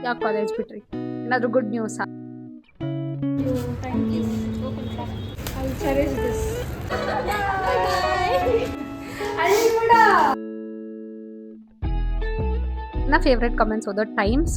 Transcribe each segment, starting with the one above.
ಯಾವ ಕಾಲೇಜ್ ಬಿಟ್ರಿ? ಏನಾದರೂ good news? Thank you. I will cherish this. ನನ್ನ ಫೇವ್ರೆಟ್ ಕಮೆಂಟ್ಸ್ ಓದೋ times.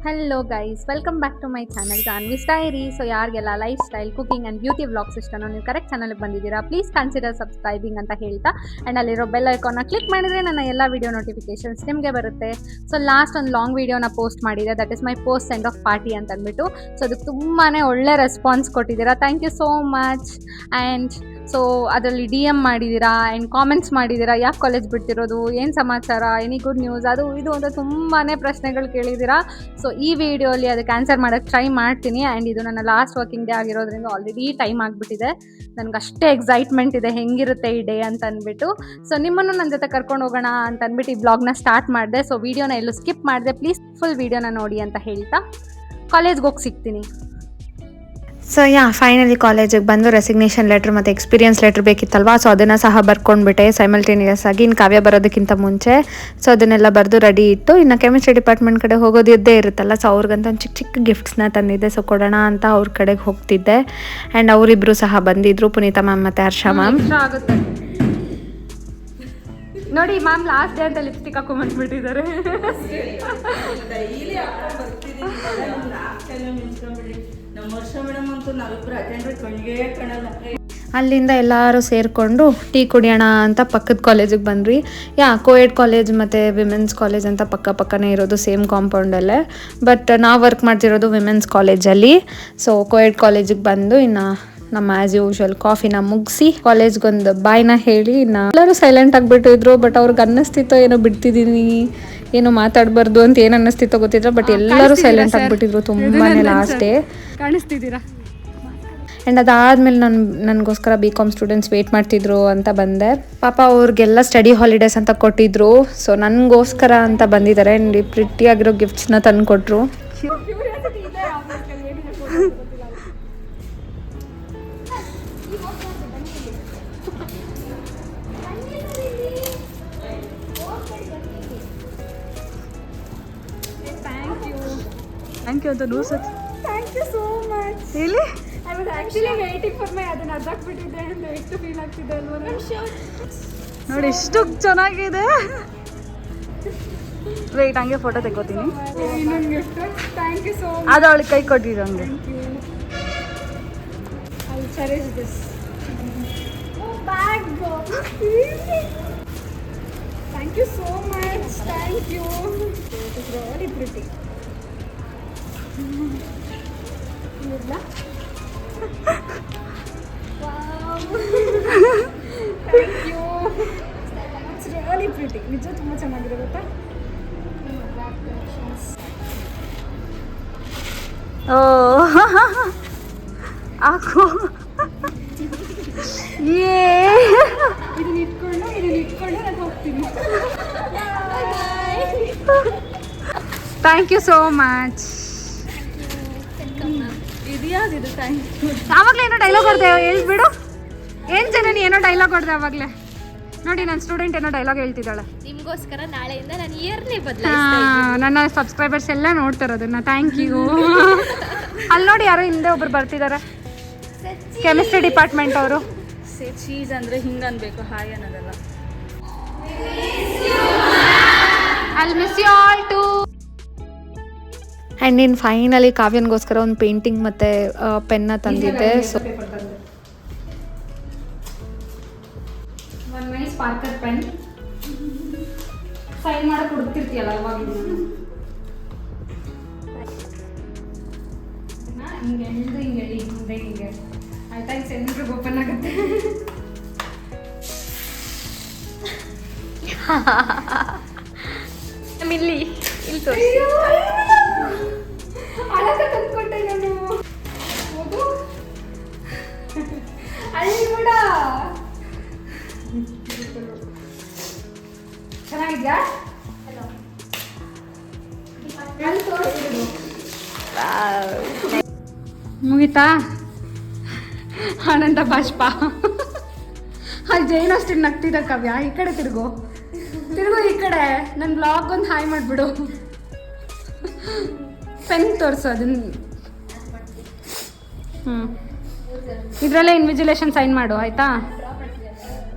Hello guys, welcome back to my channel Janvi's diary. So ಯಾರಿಗೆಲ್ಲ life style, cooking and beauty vlogs ಇಷ್ಟನೋ ನೀವು correct ಚಾನಲ್ಗೆ ಬಂದಿದ್ದೀರಾ. ಪ್ಲೀಸ್ ಕನ್ಸಿಡರ್ ಸಬ್ಸ್ಕ್ರೈಬಿಂಗ್ ಅಂತ ಹೇಳ್ತಾ ಆ್ಯಂಡ್ ಅಲ್ಲಿರೋ ಬೆಲ್ ಐಕಾನ್ನ ಕ್ಲಿಕ್ ಮಾಡಿದರೆ ನನ್ನ ಎಲ್ಲ ವೀಡಿಯೋ ನೋಟಿಫಿಕೇಷನ್ಸ್ ನಿಮಗೆ ಬರುತ್ತೆ. ಸೊ ಲಾಸ್ಟ್ ಒಂದು ಲಾಂಗ್ ವೀಡಿಯೋನ ಪೋಸ್ಟ್ ಮಾಡಿದೆ, that is my post send off party ಅಂತ ಅಂದ್ಬಿಟ್ಟು. ಸೊ ಅದಕ್ಕೆ ತುಂಬಾ ಒಳ್ಳೆ ರೆಸ್ಪಾನ್ಸ್ ಕೊಟ್ಟಿದ್ದೀರಾ, thank you so much. And so ಅದರಲ್ಲಿ DM ಮಾಡಿದ್ದೀರಾ ಆ್ಯಂಡ್ ಕಾಮೆಂಟ್ಸ್ ಮಾಡಿದ್ದೀರಾ, ಯಾವ ಕಾಲೇಜ್ ಬಿಡ್ತಿರೋದು, ಏನು ಸಮಾಚಾರ, ಎನಿ ಗುಡ್ ನ್ಯೂಸ್, ಅದು ಇದು ಅಂತ ತುಂಬಾ ಪ್ರಶ್ನೆಗಳು ಕೇಳಿದ್ದೀರಾ. ಸೊ ಈ ವಿಡಿಯೋಲಿ ಅದಕ್ಕೆ ಆನ್ಸರ್ ಮಾಡೋಕ್ಕೆ ಟ್ರೈ ಮಾಡ್ತೀನಿ. ಆ್ಯಂಡ್ ಇದು ನನ್ನ ಲಾಸ್ಟ್ ವರ್ಕಿಂಗ್ ಡೇ ಆಗಿರೋದ್ರಿಂದ ಆಲ್ರೆಡಿ ಟೈಮ್ ಆಗಿಬಿಟ್ಟಿದೆ. ನನಗೆ ಅಷ್ಟೇ ಎಕ್ಸೈಟ್ಮೆಂಟ್ ಇದೆ ಹೆಂಗಿರುತ್ತೆ ಈ ಡೇ ಅಂತ ಅಂದ್ಬಿಟ್ಟು. ಸೊ ನಿಮ್ಮನ್ನು ನನ್ನ ಜೊತೆ ಕರ್ಕೊಂಡು ಹೋಗೋಣ ಅಂತ ಅಂದ್ಬಿಟ್ಟು ಈ ಬ್ಲಾಗ್ನ ಸ್ಟಾರ್ಟ್ ಮಾಡಿದೆ. ಸೊ ವೀಡಿಯೋನ ಎಲ್ಲೂ ಸ್ಕಿಪ್ ಮಾಡಿದೆ, ಪ್ಲೀಸ್ ಫುಲ್ ವೀಡಿಯೋನ ನೋಡಿ ಅಂತ ಹೇಳ್ತಾ ಕಾಲೇಜ್ಗೆ ಹೋಗಿ ಸಿಗ್ತೀನಿ. ಸೊ ಫೈನಲಿ ಕಾಲೇಜಿಗೆ ಬಂದು ರೆಸಿಗ್ನೇಷನ್ ಲೆಟ್ರ್ ಮತ್ತು ಎಕ್ಸ್ಪೀರಿಯನ್ಸ್ ಲೆಟ್ರ್ ಬೇಕಿತ್ತಲ್ವಾ, ಸೊ ಅದನ್ನು ಸಹ ಬರ್ಕೊಂಡ್ಬಿಟ್ಟೆ ಸೈಮಲ್ಟೇನಿಯಸ್ ಆಗಿ. ಇನ್ನು ಕಾವ್ಯ ಬರೋದಕ್ಕಿಂತ ಮುಂಚೆ ಸೊ ಅದನ್ನೆಲ್ಲ ಬರೆದು ರೆಡಿ ಇಟ್ಟು, ಇನ್ನು ಕೆಮಿಸ್ಟ್ರಿ ಡಿಪಾರ್ಟ್ಮೆಂಟ್ ಕಡೆ ಹೋಗೋದು ಇದ್ದೇ ಇರುತ್ತಲ್ಲ, ಸೊ ಅವ್ರಿಗಂತ ಚಿಕ್ಕ ಚಿಕ್ಕ ಗಿಫ್ಟ್ಸ್ನ ತಂದಿದ್ದೆ. ಸೊ ಕೊಡೋಣ ಅಂತ ಅವ್ರ ಕಡೆಗೆ ಹೋಗ್ತಿದ್ದೆ. ಆ್ಯಂಡ್ ಅವರಿಬ್ಬರು ಸಹ ಬಂದಿದ್ದರು, ಪುನೀತಾ ಮ್ಯಾಮ್ ಮತ್ತು ಹರ್ಷ ಮ್ಯಾಮ್. ಆಗುತ್ತೆ ನೋಡಿ, ಮ್ಯಾಮ್ ಲಾಸ್ಟ್ ಡೇ ಅಂತ ಲಿಪ್ಸ್ಟಿಕ್ ಹಾಕೊಂಡ್ಬಂದ್ಬಿಟ್ಟಿದ್ದಾರೆ. ಅಲ್ಲಿಂದ ಎಲ್ಲರೂ ಸೇರಿಕೊಂಡು ಟೀ ಕುಡಿಯೋಣ ಅಂತ ಪಕ್ಕದ ಕಾಲೇಜಿಗೆ ಬಂದ್ವಿ. ಕೋಯೆಡ್ ಕಾಲೇಜ್ ಮತ್ತು ವಿಮೆನ್ಸ್ ಕಾಲೇಜ್ ಅಂತ ಪಕ್ಕನೇ ಇರೋದು, ಸೇಮ್ ಕಾಂಪೌಂಡಲ್ಲೇ. ಬಟ್ ನಾವು ವರ್ಕ್ ಮಾಡ್ತಿರೋದು ವಿಮೆನ್ಸ್ ಕಾಲೇಜಲ್ಲಿ. ಸೊ ಕೋಯೆಡ್ ಕಾಲೇಜಿಗೆ ಬಂದು ಇನ್ನು ನಮ್ಮ ಆ್ಯಸ್ ಯೂಶ್ವಲ್ ಕಾಫಿನ ಮುಗಿಸಿ ಕಾಲೇಜ್ಗೊಂದು ಬಾಯ್ನ ಹೇಳಿ ಇನ್ನು ಎಲ್ಲರೂ ಸೈಲೆಂಟ್ ಆಗಿಬಿಟ್ಟಿದ್ರು. ಬಟ್ ಅವ್ರಿಗೆ ಅನ್ನಿಸ್ತಿತ್ತೋ ಏನೋ ಬಿಡ್ತಿದ್ದೀನಿ, ಏನೋ ಮಾತಾಡಬಾರ್ದು ಅಂತ ಏನು ಅನ್ನಿಸ್ತಿತ್ತೋ ಗೊತ್ತಿಲ್ಲ. ಬಟ್ ಎಲ್ಲರೂ ಸೈಲೆಂಟ್ ಆಗಿಬಿಟ್ಟಿದ್ರು ತುಂಬಾ ಲಾಸ್ಟ್ ಡೇ. ಕಾಣಿಸ್ತಿದ್ದೀರಾ? ಆ್ಯಂಡ್ ಅದಾದಮೇಲೆ ನನಗೋಸ್ಕರ BCom ಸ್ಟೂಡೆಂಟ್ಸ್ ವೆಯ್ಟ್ ಮಾಡ್ತಿದ್ರು ಅಂತ ಬಂದೆ. ಪಾಪ ಅವ್ರಿಗೆಲ್ಲ ಸ್ಟಡಿ ಹಾಲಿಡೇಸ್ ಅಂತ ಕೊಟ್ಟಿದ್ರು. ಸೊ ನನಗೋಸ್ಕರ ಅಂತ ಬಂದಿದ್ದಾರೆ. ಆ್ಯಂಡ್ ಪ್ರಿಟ್ಟಿಯಾಗಿರೋ ಗಿಫ್ಟ್ಸ್ನ ತಂದು ಕೊಟ್ಟರು. ಥ್ಯಾಂಕ್ ಯು ಅಂತ ನೂಸತ್. Thank you so much. ಹೇಳಿ, I was actually waiting for my ಅದನ್ನ ಅರ್ಧಕ್ಕೆ ಬಿಟ್ಟಿದ್ದೆ ಅಂತ ಎಷ್ಟು ಫೀಲ್ ಆಗ್ತಿದೆ ಅಲ್ವಾ? ನೋಡಿ ಎಷ್ಟು ಚೆನ್ನಾಗಿದೆ. ವೆಯ್ಟ್, ಹಂಗೆ ಫೋಟೋ ತೆಗೋತೀನಿ. ಇನ್ನೊಂದು gift. Thank you so much. ಅದು ಅವಳಿಗೆ ಕೈ ಕೊಟ್ಟಿರೋ ಹಂಗೆ. I will cherish this. Bag. Thank you so much. Thank you. It is really pretty. ಇಲ್ಲ? Wow. Thank you. It's really pretty. ನಿಜ ತುಂಬ ಚೆನ್ನಾಗಿದೆ ಗೊತ್ತಾ? ಓ ಹಾಕು. ಇದನ್ನ ಇಟ್ಕೊಂಡು ನಾನು ಹೋಗ್ತೀನಿ. Thank you so much. ಇದ್ಯಾವ್ದಿದು? Thank you. ಆವಾಗಲೇ ಏನೋ ಡೈಲಾಗ್ ಹೊಡೆದೆ, ಹೇಳ್ಬಿಡು. ಏನು ಜನ ಏನೋ ಡೈಲಾಗ್ ಹೊಡೆದೆ ಆವಾಗಲೇ. ನೋಡಿ, ನನ್ನ ಸ್ಟೂಡೆಂಟ್ ಏನೋ ಡೈಲಾಗ್ ಹೇಳ್ತಿದ್ದಾಳೆ. ನಿಮಗೋಸ್ಕರ ನಾಳೆಯಿಂದ ನಾನು ಇಯರ್ಲಿ ನನ್ನ ಸಬ್ಸ್ಕ್ರೈಬರ್ಸ್ ಎಲ್ಲ ನೋಡ್ತಾರೆ ಅದನ್ನ. Thank you. ಅಲ್ಲಿ ನೋಡಿ, ಯಾರೋ ಹಿಂದೆ ಒಬ್ರು ಬರ್ತಿದ್ದಾರೆ, ಕೆಮಿಸ್ಟ್ರಿ ಡಿಪಾರ್ಟ್ಮೆಂಟ್ ಅವರು. ಚೀಸ್ ಅಂದರೆ ಹಿಂಗೆ ಅನ್ಬೇಕು, ಹಾಯ್ ಅನ್ನೋದಲ್ಲ. I'll miss you all too. And ಇನ್ನು ಫೈನಲಿ ಕಾವ್ಯನಿಗೋಸ್ಕರ ಒಂದು ಪೇಂಟಿಂಗ್ ಮತ್ತು ಪೆನ್ನ ತಂದಿದ್ದೆ. ಸೊ ಒಂದು ನೈಸ್ ಪಾರ್ಕರ್ ಪೆನ್. ಸೈನ್ ಮಾಡಕ್ಕೆ ಹುಡುಕ್ತಿರ್ತೀಯಲ್ಲ ಅವಾಗ ಹಿಂಗೆ ಹಿಂಗೆ ಆಯ್ತಾ? ಈಗ ಸೆಂಟ್ರಿಗೆ ಓಪನ್ ಆಗುತ್ತೆ. ಇಲ್ಲಿ ತೋರಿಸಿ. ಅಳಕ ತಂದ್ಕೊಟ್ಟೆ ನಾನು. ಹೌದು, ಅಲ್ಲಿ ಕೂಡ ಚೆನ್ನಾಗಿದ್ಯಾ? ಮುಗಿತಾ? ಆನಂದ ಬಾಷ್ಪ. ಅಲ್ಲಿ ಜೈನ್ ಅಷ್ಟು ನಗ್ತಿದ್ದ ಕಾವ್ಯ, ಈ ಕಡೆ ತಿರುಗು. ತಿರುಗು ಈ ಕಡೆ ನನ್ನ ಬ್ಲಾಗ್ ಒಂದು ಹಾಯ್ ಮಾಡಿಬಿಡು. ಪೆನ್ ತೋರಿಸು ಅದನ್ನ. ಇದರಲ್ಲೇ ಇನ್ವಿಜಿಲೇಷನ್ ಸೈನ್ ಮಾಡು ಆಯಿತಾ.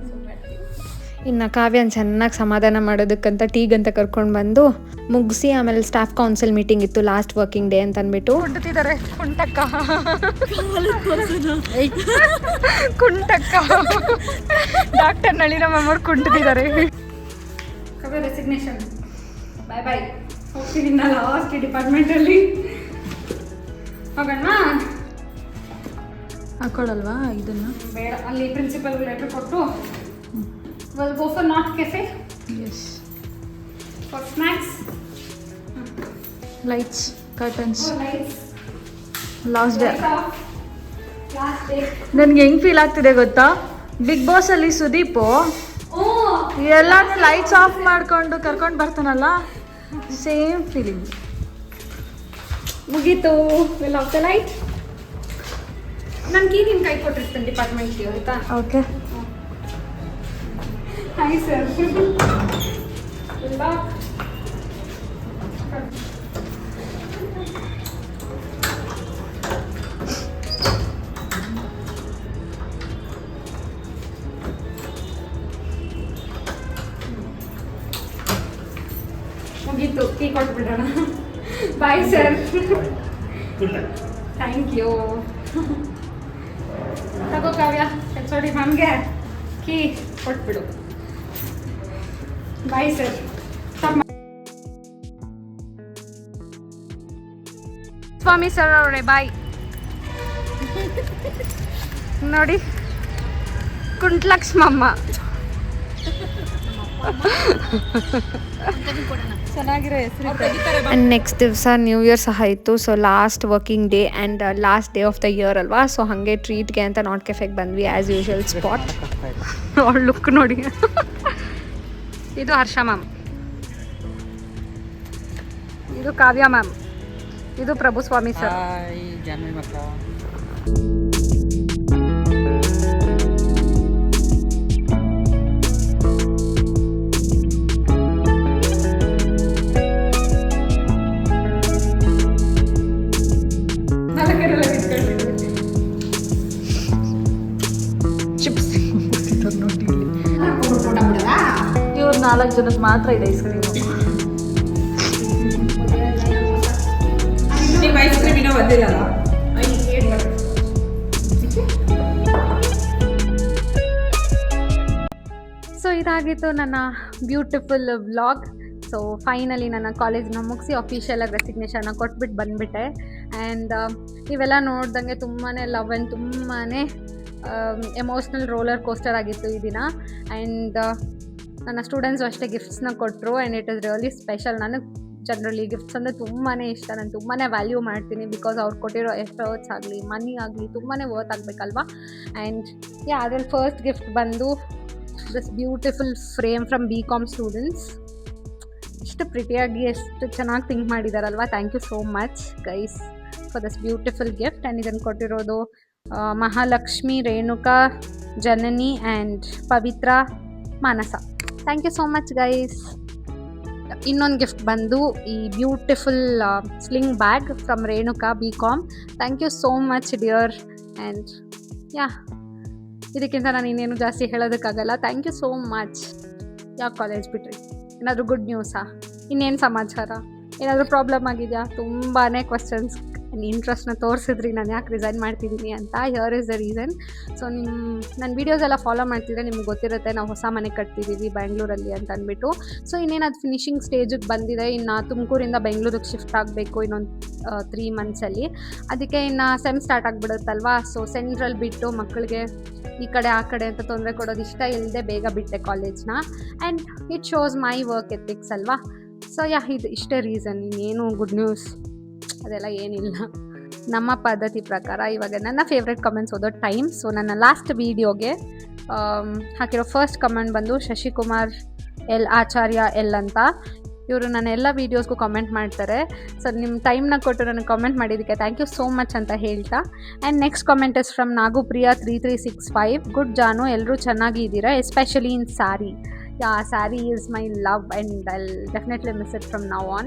ಇನ್ನು ಕಾವ್ಯನ ಚೆನ್ನಾಗಿ ಸಮಾಧಾನ ಮಾಡೋದಕ್ಕಂತ ಟೀಗಂತ ಕರ್ಕೊಂಡು ಬಂದು ಮುಗಿಸಿ ಆಮೇಲೆ ಸ್ಟಾಫ್ ಕೌನ್ಸಿಲ್ ಮೀಟಿಂಗ್ ಇತ್ತು ಲಾಸ್ಟ್ ವರ್ಕಿಂಗ್ ಡೇ ಅಂತ ಅಂದ್ಬಿಟ್ಟು ಕುಂಟುತ್ತಿದ್ದಾರೆ. ಕುಂಟಕ್ಕ ಡಾಕ್ಟರ್ ನಳಿನ ಮ್ಯಾಮ್ ಕುಂಟುತ್ತಿದ್ದಾರೆ. ರೆಸಿಗ್ನೇಷನ್ ಬಾಯ್ ಬಾಯ್. ಹೋಗ್ತೀನಿ ನಾ ಲಾಸ್ಟ್ ಡಿಪಾರ್ಟ್ಮೆಂಟಲ್ಲಿ. ಹೋಗೋಣ. ಹಾಕೊಳ್ಳಲ್ವಾ ಇದನ್ನು? ಬೇಡ, ಅಲ್ಲಿ ಪ್ರಿನ್ಸಿಪಲ್ ಲೆಟರ್ ಕೊಟ್ಟು we'll go for North Cafe. Yes. For snacks. Lights, curtains. Oh, lights. Last day. Last day. ನನಗೆ ಹೆಂಗೆ ಫೀಲ್ ಆಗ್ತಿದೆ ಗೊತ್ತಾ, ಬಿಗ್ ಬಾಸ್ ಅಲ್ಲಿ ಸುದೀಪು ಎಲ್ಲಾನು ಲೈಟ್ಸ್ ಆಫ್ ಮಾಡ್ಕೊಂಡು ಕರ್ಕೊಂಡು ಬರ್ತಾನಲ್ಲ, ಸೇಮ್ ಫೀಲಿಂಗ್. ಮುಗೀತು. Will off the light. ನನಗೆ ನಿಮ್ಮ ಕೈ ಕೊಟ್ಟಿರ್ತೀನಿ ಡಿಪಾರ್ಟ್ಮೆಂಟ್ಗೆ ಆಯಿತಾ. ಓಕೆ. Hi sir. ಮುಗೀತು. ಕೀ ಕೊಟ್ಬಿಡೋಣ. Bye sir. Thank you. ತಗೋ ಕಾವ್ಯ, ಹೆಚ್.ಓ.ಡಿ ಮ್ಯಾಮ್ಗೆ ಕೀ ಕೊಟ್ಬಿಡು. Bye sir. ಸ್ವಾಮಿ ಸರ್ ಅವರೇ ಬಾಯ್. ನೋಡಿ ಕುಂಟ್ಲಕ್ಷ್ಮಮ್ಮ ಚೆನ್ನಾಗಿರೋ ಹೆಸರು. ಆ್ಯಂಡ್ ನೆಕ್ಸ್ಟ್ ದಿವಸ ನ್ಯೂ ಇಯರ್ ಸಹ ಇತ್ತು. So last working day and last day of the year ಅಲ್ವಾ. ಸೊ ಹಾಗೆ ಟ್ರೀಟ್ಗೆ ಅಂತ ನಾಟ್ ಕೆಫೆಗೆ ಬಂದ್ವಿ ಆ್ಯಸ್ ಯೂಶುವಲ್ ಸ್ಪಾಟ್. ಅವಳು ಲುಕ್ ನೋಡಿ. ಇದು ಹರ್ಷ ಮ್ಯಾಮ್, ಇದು ಕಾವ್ಯ ಮ್ಯಾಮ್, ಇದು ಪ್ರಭುಸ್ವಾಮಿ ಸರ್. ಚಿಪ್ಸ್ ಇವ್ರು 4 ಜನಕ್ಕೆ ಮಾತ್ರ ಇದೆ ಐಸ್ ಕ್ರೀಮು. ನಿಮ್ಮ ಐಸ್ ಕ್ರೀಮ್ ಇನ್ನೂ ಬಂದಿಲ್ಲಲ್ಲ? ಸೊ ಇದಾಗಿತ್ತು ನನ್ನ ಬ್ಯೂಟಿಫುಲ್ ವ್ಲಾಗ್. ಸೊ ಫೈನಲಿ ನನ್ನ ಕಾಲೇಜ್ನ ಮುಗಿಸಿ ಅಫಿಷಿಯಲಾಗಿ ರೆಸಿಗ್ನೇಷನ್ನ ಕೊಟ್ಬಿಟ್ಟು ಬಂದುಬಿಟ್ಟೆ. ಆ್ಯಂಡ್ ಇವೆಲ್ಲ ನೋಡ್ದಂಗೆ ತುಂಬಾ ಲವ್ ಆ್ಯಂಡ್ ತುಂಬಾ ಎಮೋಷ್ನಲ್ ರೋಲರ್ ಕೋಸ್ಟರ್ ಆಗಿತ್ತು ಈ ದಿನ. ಆ್ಯಂಡ್ ನನ್ನ ಸ್ಟೂಡೆಂಟ್ಸು ಅಷ್ಟೇ ಗಿಫ್ಟ್ಸ್ನ ಕೊಟ್ಟರು and it is really special. ನನಗೆ ಜನರಲಿ ಗಿಫ್ಟ್ಸ್ ಅಂದರೆ ತುಂಬಾ ಇಷ್ಟ. ನಾನು ತುಂಬಾ ವ್ಯಾಲ್ಯೂ ಮಾಡ್ತೀನಿ ಬಿಕಾಸ್ ಅವ್ರು ಕೊಟ್ಟಿರೋ ಎಫರ್ಟ್ಸ್ ಆಗಲಿ ಮನಿ ಆಗಲಿ ತುಂಬಾ ವರ್ತ್ ಆಗಬೇಕಲ್ವಾ. ಆ್ಯಂಡ್ ಅದ್ರಲ್ಲಿ ಫಸ್ಟ್ ಗಿಫ್ಟ್ ಬಂದು this beautiful frame from BCom students. ಎಷ್ಟು ಪ್ರಿಟಿಯಾಗಿ ಎಷ್ಟು ಚೆನ್ನಾಗಿ ಥಿಂಕ್ ಮಾಡಿದಾರಲ್ವಾ. Thank you so much guys for this beautiful gift. And ಇದನ್ನು ಕೊಟ್ಟಿರೋದು Mahalakshmi, Renuka, Janani and Pavitra, Manasa. Thank you so much guys. ಇನ್ನೊಂದು ಗಿಫ್ಟ್ ಬಂದು ಈ beautiful sling bag from Renuka BCom. Thank you so much dear. And ಇದಕ್ಕಿಂತ ನಾನು ಇನ್ನೇನು ಜಾಸ್ತಿ ಹೇಳೋದಕ್ಕಾಗಲ್ಲ. Thank you so much. ಯಾವ ಕಾಲೇಜ್ ಬಿಟ್ರಿ? ಏನಾದರೂ ಗುಡ್ ನ್ಯೂಸಾ? ಇನ್ನೇನು ಸಮಾಚಾರ? ಏನಾದರೂ ಪ್ರಾಬ್ಲಮ್ ಆಗಿದೆಯಾ? ತುಂಬಾ ಕ್ವಶನ್ಸ್ ಇಂಟ್ರೆಸ್ಟ್ನ ತೋರಿಸಿದ್ರಿ ನಾನು ಯಾಕೆ ರಿಸೈನ್ ಮಾಡ್ತಿದ್ದೀನಿ ಅಂತ. Here is the reason. So ನನ್ನ ವೀಡಿಯೋಸ್ ಎಲ್ಲ ಫಾಲೋ ಮಾಡ್ತಿದ್ರೆ ನಿಮ್ಗೆ ಗೊತ್ತಿರುತ್ತೆ ನಾವು ಹೊಸ ಮನೆ ಕಟ್ತಿದ್ದೀವಿ ಬ್ಯಾಂಗ್ಳೂರಲ್ಲಿ ಅಂತ ಅಂದ್ಬಿಟ್ಟು. ಸೊ ಇನ್ನೇನು ಅದು ಫಿನಿಷಿಂಗ್ ಸ್ಟೇಜಿಗೆ ಬಂದಿದೆ. ಇನ್ನು ತುಮಕೂರಿಂದ ಬೆಂಗಳೂರಿಗೆ ಶಿಫ್ಟ್ ಆಗಬೇಕು ಇನ್ನೊಂದು 3 ಮಂತ್ಸಲ್ಲಿ. ಅದಕ್ಕೆ ಇನ್ನು ಸೆಮ್ ಸ್ಟಾರ್ಟ್ ಆಗಿಬಿಡುತ್ತಲ್ವಾ. ಸೊ ಸೆಂಟ್ರಲ್ ಬಿಟ್ಟು ಮಕ್ಕಳಿಗೆ ಈ ಕಡೆ ಆ ಕಡೆ ಅಂತ ತೊಂದರೆ ಕೊಡೋದು ಇಷ್ಟ ಇಲ್ಲದೆ ಬೇಗ ಬಿಟ್ಟೆ ಕಾಲೇಜ್ನ. And it shows my work ethics ಅಲ್ವಾ. ಸೊ ಇದು ಇಷ್ಟೇ ರೀಸನ್. ಇನ್ನೇನು ಗುಡ್ ನ್ಯೂಸ್ ಅದೆಲ್ಲ ಏನಿಲ್ಲ. ನಮ್ಮ ಪದ್ಧತಿ ಪ್ರಕಾರ ಇವಾಗ ನನ್ನ ಫೇವ್ರೆಟ್ ಕಮೆಂಟ್ಸ್ ಓದೋ ಟೈಮ್. ಸೊ ನನ್ನ ಲಾಸ್ಟ್ ವೀಡಿಯೋಗೆ ಹಾಕಿರೋ ಫಸ್ಟ್ ಕಮೆಂಟ್ ಬಂದು ಶಶಿಕುಮಾರ್ ಆಚಾರ್ಯ ಅಂತ. ಇವರು ನನ್ನ ಎಲ್ಲ ವೀಡಿಯೋಸ್ಗೂ ಕಮೆಂಟ್ ಮಾಡ್ತಾರೆ. ಸೊ ನಿಮ್ಮ ಟೈಮ್ನ ಕೊಟ್ಟು ನನಗೆ ಕಮೆಂಟ್ ಮಾಡಿದ್ದಕ್ಕೆ ಥ್ಯಾಂಕ್ ಯು ಸೋ ಮಚ್ ಅಂತ ಹೇಳ್ತಾ. And next comment is from Nagupriya 3365. Good Janu, ಎಲ್ಲರೂ ಚೆನ್ನಾಗಿದ್ದೀರಾ, especially in sari. Yeah, saree is my love and I'll definitely miss it from now on.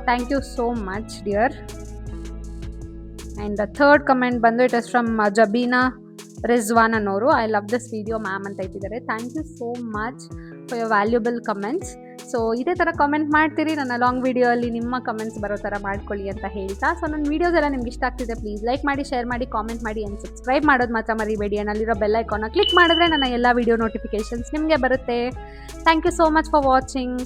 Thank you so much, dear. And the third comment ಬಂದು it is from Jabina Rizwan ಅನ್ನೋರು. I love this video ma'am ಅಂತ ಇಟ್ಟಿದ್ದಾರೆ. Thank you so much for your valuable comments. So ಇದೇ ಥರ comment ಮಾಡ್ತೀರಿ, ನನ್ನ long ವೀಡಿಯೋಲ್ಲಿ ನಿಮ್ಮ comments ಬರೋ ಥರ ಮಾಡ್ಕೊಳ್ಳಿ ಅಂತ ಹೇಳ್ತಾ, ಸೊ ನನ್ನ ವೀಡಿಯೋಸ್ ಎಲ್ಲ ನಿಮ್ಗೆ ಇಷ್ಟ ಆಗ್ತಿದೆ ಪ್ಲೀಸ್ ಲೈಕ್ ಮಾಡಿ, ಶೇರ್ ಮಾಡಿ, ಕಾಮೆಂಟ್ ಮಾಡಿ ಆ್ಯಂಡ್ ಸಬ್ಸ್ಕ್ರೈಬ್ ಮಾಡೋದು ಮಾತ್ರ ಮರಿಬೇಡಿ. ಅಲ್ಲಿರೋ ಬೆಲ್ ಐಕಾನ್ನ ಕ್ಲಿಕ್ ಮಾಡಿದ್ರೆ ನನ್ನ ಎಲ್ಲ ವೀಡಿಯೋ ನೋಟಿಫಿಕೇಷನ್ಸ್ ನಿಮಗೆ ಬರುತ್ತೆ. Thank you so much for watching.